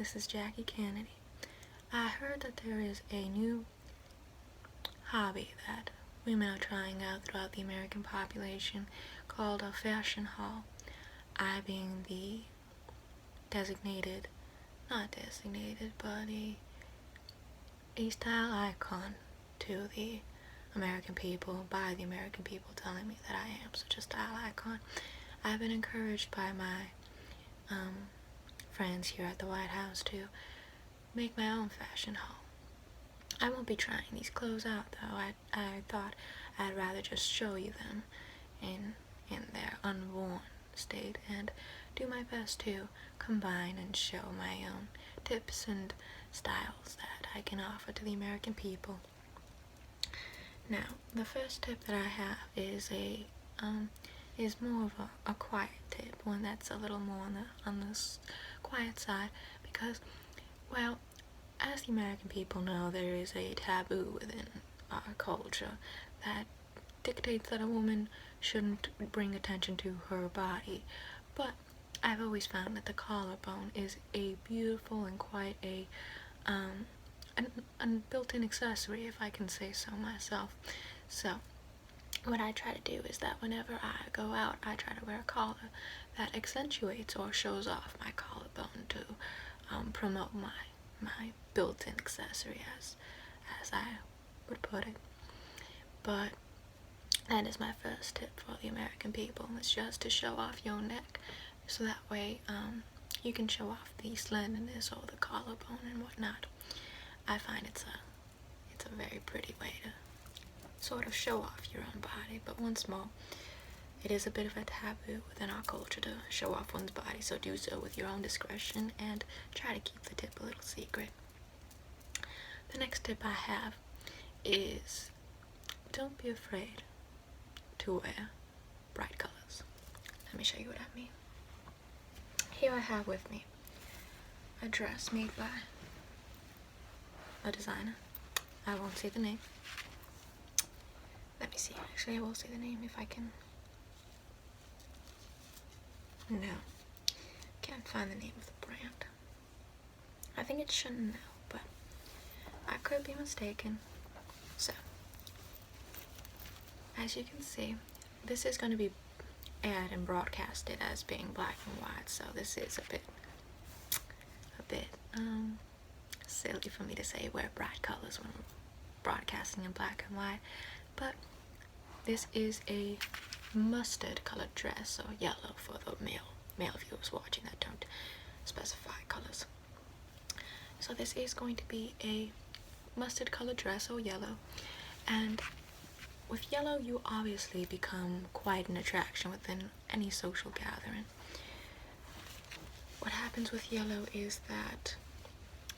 This is Jackie Kennedy. I heard that there is a new hobby that women are trying out throughout the American population called a fashion haul. I being the not designated, but a style icon to the American people, by the American people telling me that I am such a style icon. I've been encouraged by my friends here at the White House to make my own fashion haul. I won't be trying these clothes out though. I thought I'd rather just show you them in their unworn state and do my best to combine and show my own tips and styles that I can offer to the American people. Now, the first tip that I have is more of a quiet tip, one that's a little more on the quiet side, because, well, as the American people know, there is a taboo within our culture that dictates that a woman shouldn't bring attention to her body, but I've always found that the collarbone is a beautiful and quite a built-in accessory, if I can say so myself. So what I try to do is that whenever I go out, I try to wear a collar that accentuates or shows off my collarbone to promote my built-in accessory, as I would put it. But that is my first tip for the American people. It's just to show off your neck, so that way you can show off the slenderness or the collarbone and whatnot. I find it's a very pretty way to sort of show off your own body, but once more, it is a bit of a taboo within our culture to show off one's body, so do so with your own discretion and try to keep the tip a little secret. The next tip I have is don't be afraid to wear bright colors. Let me show you what I mean. Here I have with me a dress made by a designer. I won't say the name. Let me see. Actually, I will say the name if I can. No. Can't find the name of the brand. I think it's Chanel, but I could be mistaken. So, as you can see, this is going to be aired and broadcasted as being black and white, so this is a bit silly for me to say wear bright colors when broadcasting in black and white, but this is a mustard colored dress, or yellow for the male viewers watching that don't specify colors. So this is going to be a mustard colored dress, or yellow, and with yellow you obviously become quite an attraction within any social gathering. What happens with yellow is that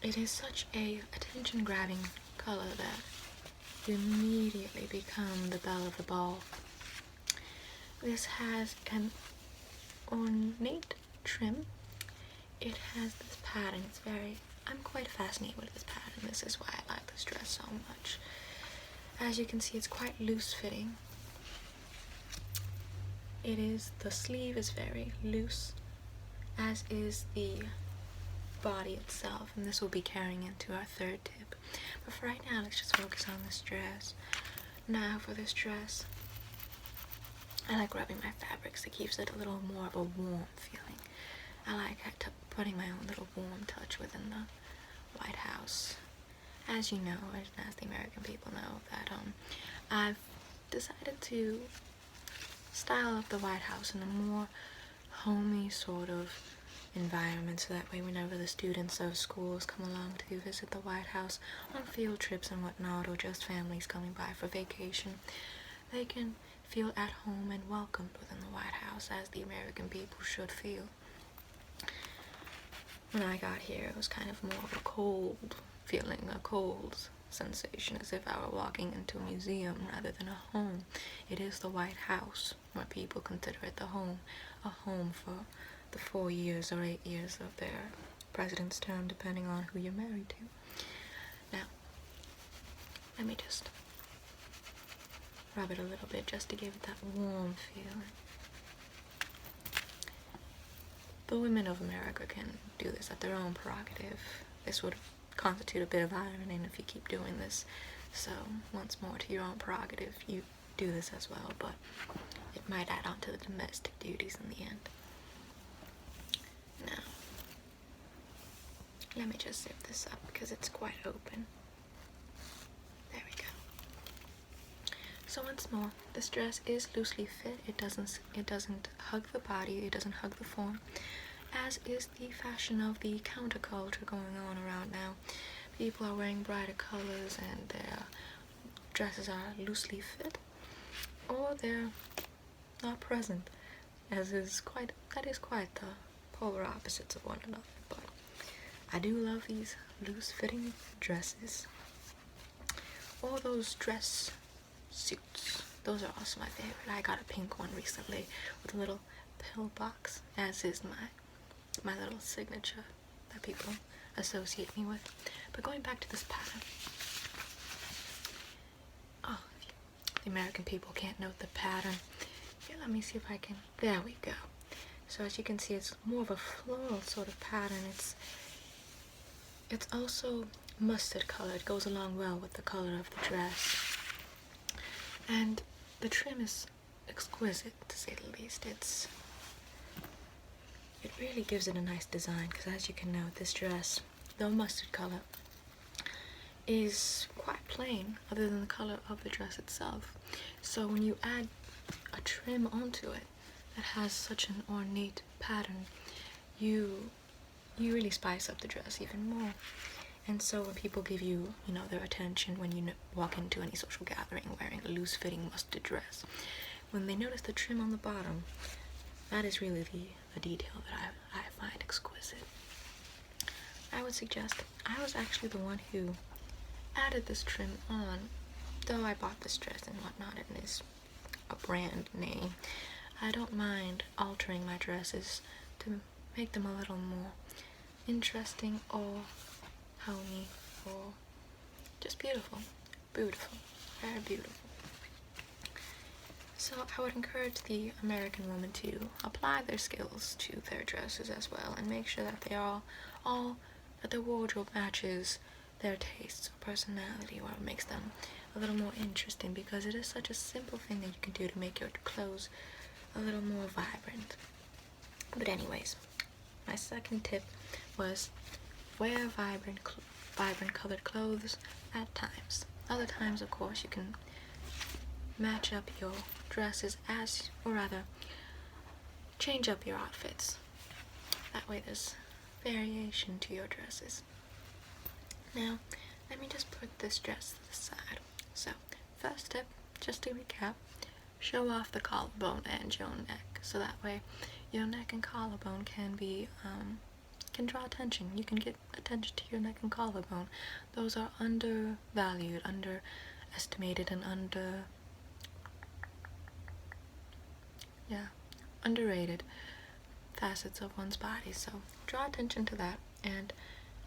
it is such a attention-grabbing color that you immediately become the belle of the ball. This has an ornate trim. It has this pattern. I'm quite fascinated with this pattern. This is why I like this dress so much. As you can see, it's quite loose-fitting. The sleeve is very loose, as is the body itself, and this will be carrying into our third tip. But for right now, let's just focus on this dress. Now for this dress, I like rubbing my fabrics. It keeps it a little more of a warm feeling. I like putting my own little warm touch within the White House. As you know, and as the American people know, that I've decided to style up the White House in a more homey sort of environment, so that way whenever the students of schools come along to visit the White House on field trips and whatnot, or just families coming by for vacation, they can feel at home and welcomed within the White House, as the American people should feel. When I got here, it was kind of more of a cold feeling, a cold sensation, as if I were walking into a museum rather than a home. It is the White House, where people consider it a home for the 4 years or 8 years of their president's term, depending on who you're married to. Now, let me just rub it a little bit just to give it that warm feeling. the women of America can do this at their own prerogative. This would constitute a bit of ironing if you keep doing this. So, once more, to your own prerogative, you do this as well, but it might add on to the domestic duties in the end. Now, let me just zip this up because it's quite open. There we go. So once more, this dress is loosely fit. It doesn't hug the body, it doesn't hug the form, as is the fashion of the counterculture going on around now. People are wearing brighter colors and their dresses are loosely fit, or they're not present, that is quite the polar opposites of one another. But I do love these loose-fitting dresses, or those dress suits. Those are also my favorite. I got a pink one recently with a little pillbox, as is my little signature that people associate me with. But going back to this pattern, oh, the American people can't note the pattern. Here, let me see if I can. There we go. So as you can see, it's more of a floral sort of pattern. It's also mustard color. It goes along well with the color of the dress. And the trim is exquisite, to say the least. It really gives it a nice design, because as you can note, this dress, though mustard color, is quite plain other than the color of the dress itself. So when you add a trim onto it that has such an ornate pattern, you really spice up the dress even more. And so when people give you, their attention when you walk into any social gathering wearing a loose-fitting mustard dress, when they notice the trim on the bottom, that is really the detail that I find exquisite. I would suggest, I was actually the one who added this trim on, though I bought this dress and whatnot, and is a brand name. I don't mind altering my dresses to make them a little more interesting or homey or just beautiful, very beautiful. So I would encourage the American woman to apply their skills to their dresses as well, and make sure that they are all that their wardrobe matches their tastes or personality, or makes them a little more interesting, because it is such a simple thing that you can do to make your clothes a little more vibrant. But anyways, my second tip was wear vibrant colored clothes at times. Other times, of course, you can match up your dresses or rather, change up your outfits. That way there's variation to your dresses. Now, let me just put this dress to the side. So, first tip, just to recap, show off the collarbone and your neck. So that way, your neck and collarbone can draw attention. You can get attention to your neck and collarbone. Those are undervalued, underestimated, and underrated facets of one's body. So draw attention to that, and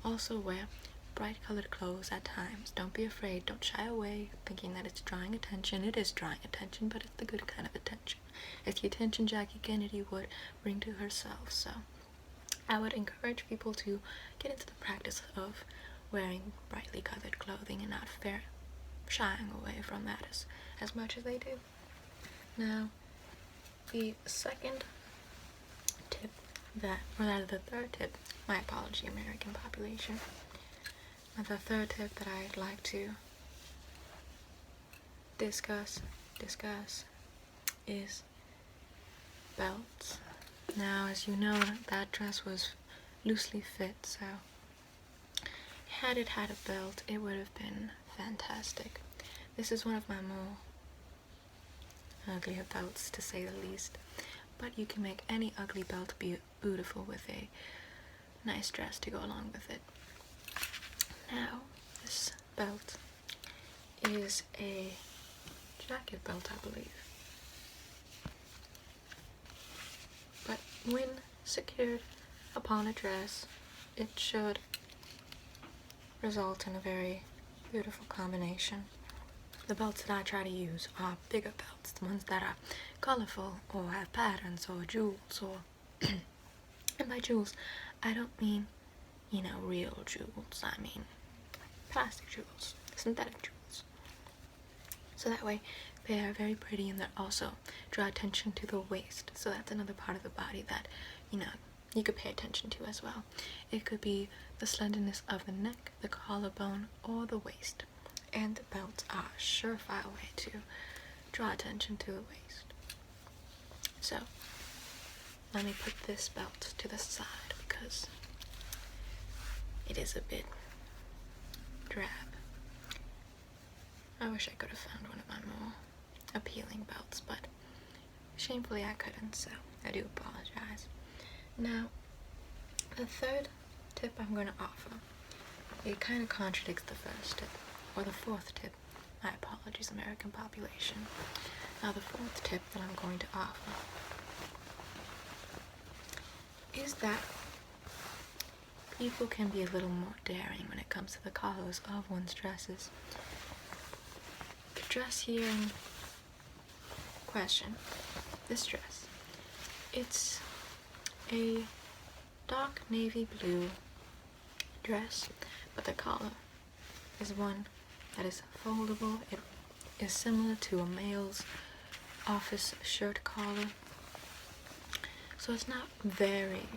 also wear bright colored clothes at times. Don't be afraid. Don't shy away thinking that it's drawing attention. It is drawing attention, but it's the good kind of attention. It's the attention Jackie Kennedy would bring to herself. So I would encourage people to get into the practice of wearing brightly colored clothing and not shying away from that as much as they do. Now, the second tip the third tip, my apology, American population. The third tip that I'd like to discuss is belts. Now, as you know, that dress was loosely fit, so had it had a belt, it would have been fantastic. This is one of my more uglier belts, to say the least, but you can make any ugly belt be beautiful with a nice dress to go along with it. Now, this belt is a jacket belt, I believe. But when secured upon a dress, it should result in a very beautiful combination. The belts that I try to use are bigger belts, the ones that are colorful or have patterns or jewels or And by jewels, I don't mean, real jewels. I mean plastic jewels, synthetic jewels. So that way, they are very pretty, and they also draw attention to the waist. So that's another part of the body that, you could pay attention to as well. It could be the slenderness of the neck, the collarbone, or the waist. And the belts are a surefire way to draw attention to the waist. So, let me put this belt to the side because it is a bit drab. I wish I could have found one of my more appealing belts, but shamefully I couldn't, so I do apologize. Now, the third tip I'm going to offer, it kind of contradicts the first tip, or the fourth tip. My apologies, American population. Now, the fourth tip that I'm going to offer is that people can be a little more daring when it comes to the collars of one's dresses. The dress here in question, this dress, it's a dark navy blue dress, but the collar is one that is foldable. It is similar to a male's office shirt collar, so it's not very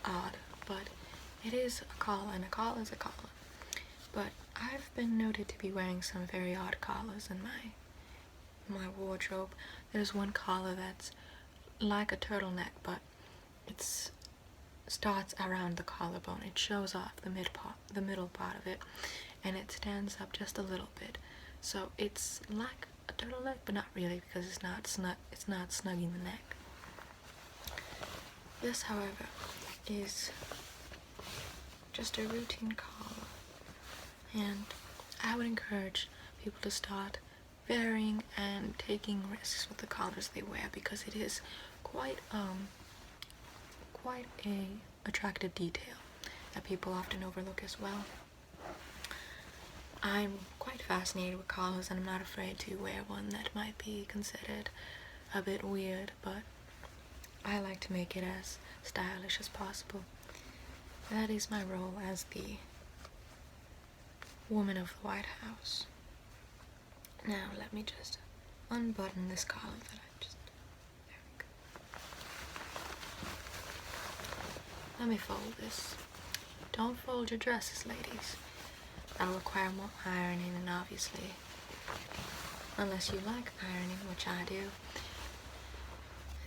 odd, but it is a collar, and a collar is a collar. But I've been noted to be wearing some very odd collars in my wardrobe. There's one collar that's like a turtleneck, but it starts around the collarbone. It shows off the middle part of it, and it stands up just a little bit. So it's like a turtleneck, but not really, because it's not snugging the neck. This, however, is just a routine collar, and I would encourage people to start varying and taking risks with the collars they wear, because it is quite a attractive detail that people often overlook as well. I'm quite fascinated with collars, and I'm not afraid to wear one that might be considered a bit weird, but I like to make it as stylish as possible. That is my role as the woman of the White House. Now, let me just unbutton this collar that there we go. Let me fold this. Don't fold your dresses, ladies. That'll require more ironing, and obviously, unless you like ironing, which I do,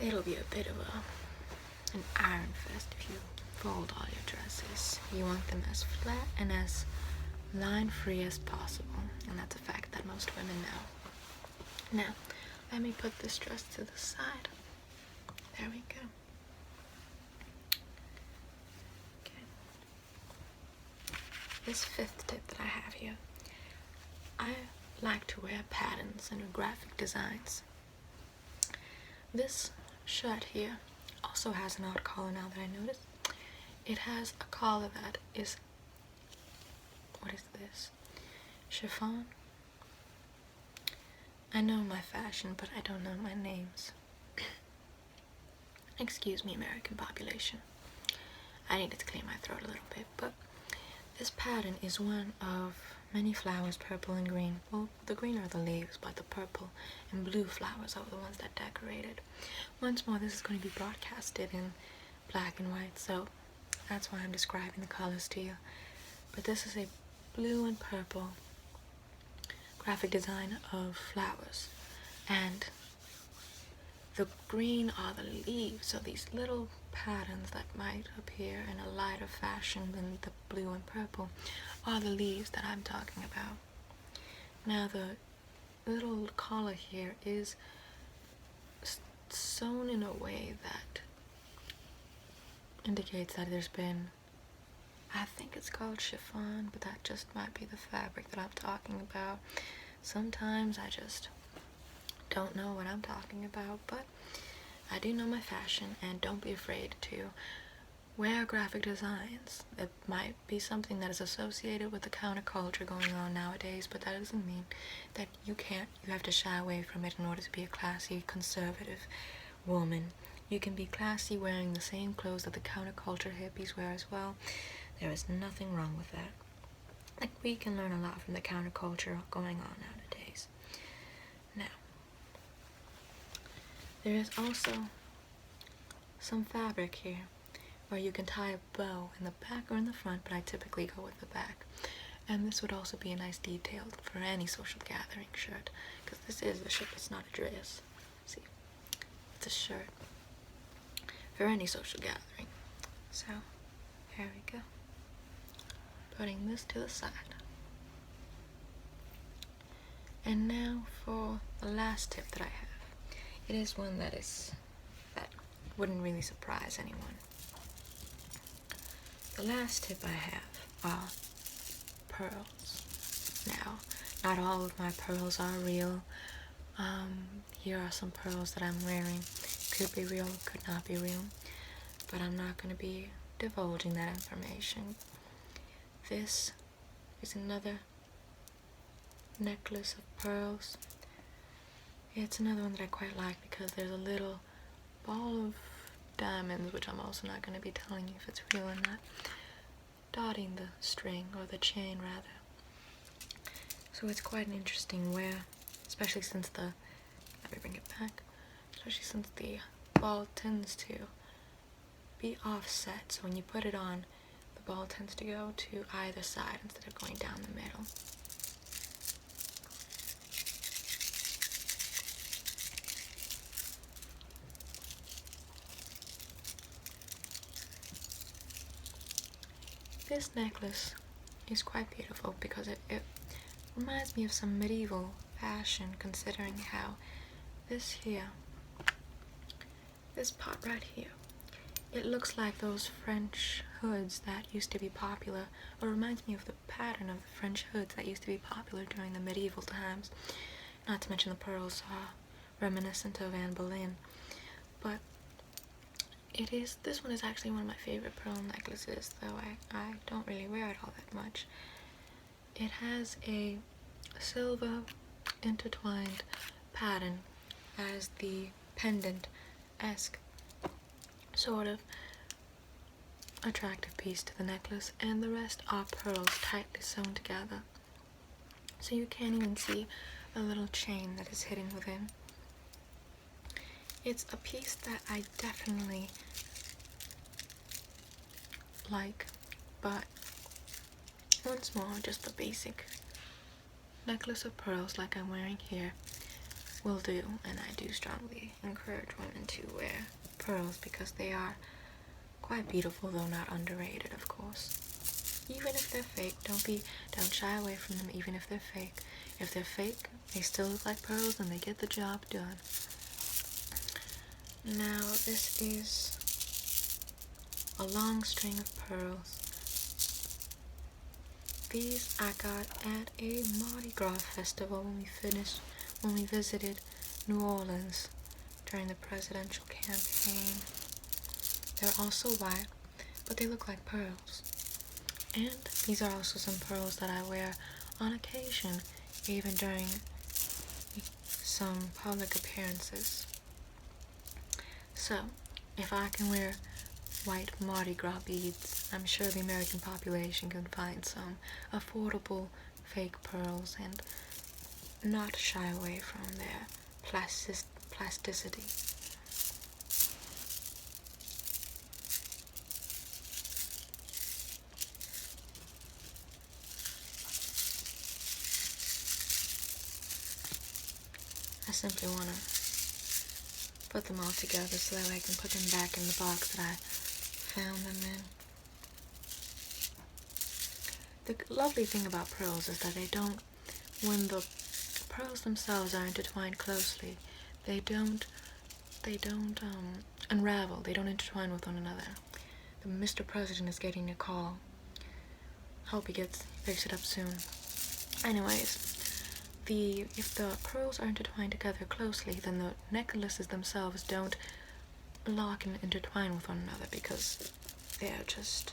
it'll be a bit of an iron fest if you fold all your dresses. You want them as flat and as line-free as possible, and that's a fact that most women know. Now, let me put this dress to the side. There we go. Okay. This fifth tip that I have here, I like to wear patterns and graphic designs. This shirt here also has an odd collar now that I noticed. It has a collar that is, what is this? Chiffon? I know my fashion, but I don't know my names. Excuse me, American population. I needed to clear my throat a little bit, but this pattern is one of many flowers, purple and green. Well, the green are the leaves, but the purple and blue flowers are the ones that decorate it. Once more, this is going to be broadcasted in black and white, so that's why I'm describing the colors to you. But this is a blue and purple graphic design of flowers, and the green are the leaves, so these little patterns that might appear in a lighter fashion than the blue and purple are the leaves that I'm talking about. Now, the little collar here is sewn in a way that indicates that there's been, I think it's called chiffon, but that just might be the fabric that I'm talking about. Sometimes I just don't know what I'm talking about, but I do know my fashion, and don't be afraid to wear graphic designs. It might be something that is associated with the counterculture going on nowadays, but that doesn't mean that you have to shy away from it in order to be a classy, conservative woman You can be classy wearing the same clothes that the counterculture hippies wear as well. There is nothing wrong with that. Like, we can learn a lot from the counterculture going on nowadays. Now, there is also some fabric here where you can tie a bow in the back or in the front, but I typically go with the back. And this would also be a nice detail for any social gathering shirt, because this is a shirt, it's not a dress. See, it's a shirt for any social gathering. So, here we go. Putting this to the side. And now for the last tip that I have. It is one that wouldn't really surprise anyone. The last tip I have are pearls. Now, not all of my pearls are real. Here are some pearls that I'm wearing. Could be real, could not be real. But I'm not going to be divulging that information. This is another necklace of pearls. It's another one that I quite like because there's a little ball of diamonds, which I'm also not going to be telling you if it's real or not, dotting the string, or the chain rather. So it's quite an interesting wear, especially since let me bring it back, especially since the ball tends to be offset, so when you put it on, the ball tends to go to either side instead of going down the middle. This necklace is quite beautiful because it reminds me of some medieval fashion, considering how this part right here, it looks like those French hoods that used to be popular, or reminds me of the pattern of the French hoods that used to be popular during the medieval times. Not to mention the pearls are reminiscent of Anne Boleyn. But this one is actually one of my favorite pearl necklaces, though I don't really wear it all that much. It has a silver intertwined pattern as the pendant-esque sort of attractive piece to the necklace, and the rest are pearls tightly sewn together. So you can't even see a little chain that is hidden within. It's a piece that I definitely like, but once more, just the basic necklace of pearls like I'm wearing here will do, and I do strongly encourage women to wear pearls because they are quite beautiful, though not underrated, of course. Even if they're fake, don't shy away from them. Even if they're fake, they still look like pearls and they get the job done. Now this is a long string of pearls. These I got at a Mardi Gras festival when we visited New Orleans during the presidential campaign. They're also white, but they look like pearls. And these are also some pearls that I wear on occasion, even during some public appearances. So, if I can wear white Mardi Gras beads, I'm sure the American population can find some affordable fake pearls and not shy away from their plasticity. I simply want to put them all together so that I can put them back in the box that I found them in. The lovely thing about pearls is that when the pearls themselves are intertwined closely, they don't unravel, they don't intertwine with one another. The Mr. President is getting a call. Hope he picks it up soon. Anyways, if the pearls are intertwined together closely, then the necklaces themselves don't lock and intertwine with one another because they're just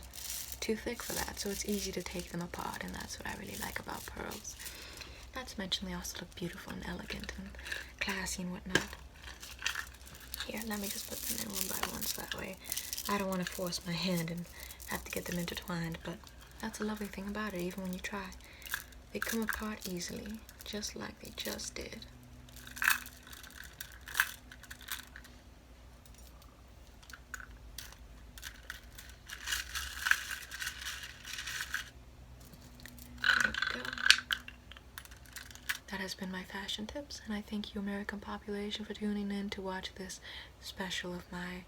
too thick for that, so it's easy to take them apart, and that's what I really like about pearls. Not to mention they also look beautiful and elegant and classy and whatnot. Here, let me just put them in one by one so that way I don't want to force my hand and have to get them intertwined, but that's a lovely thing about it. Even when you try, they come apart easily, just like they just did. There we go. That has been my fashion tips, and I thank you, American population, for tuning in to watch this special of my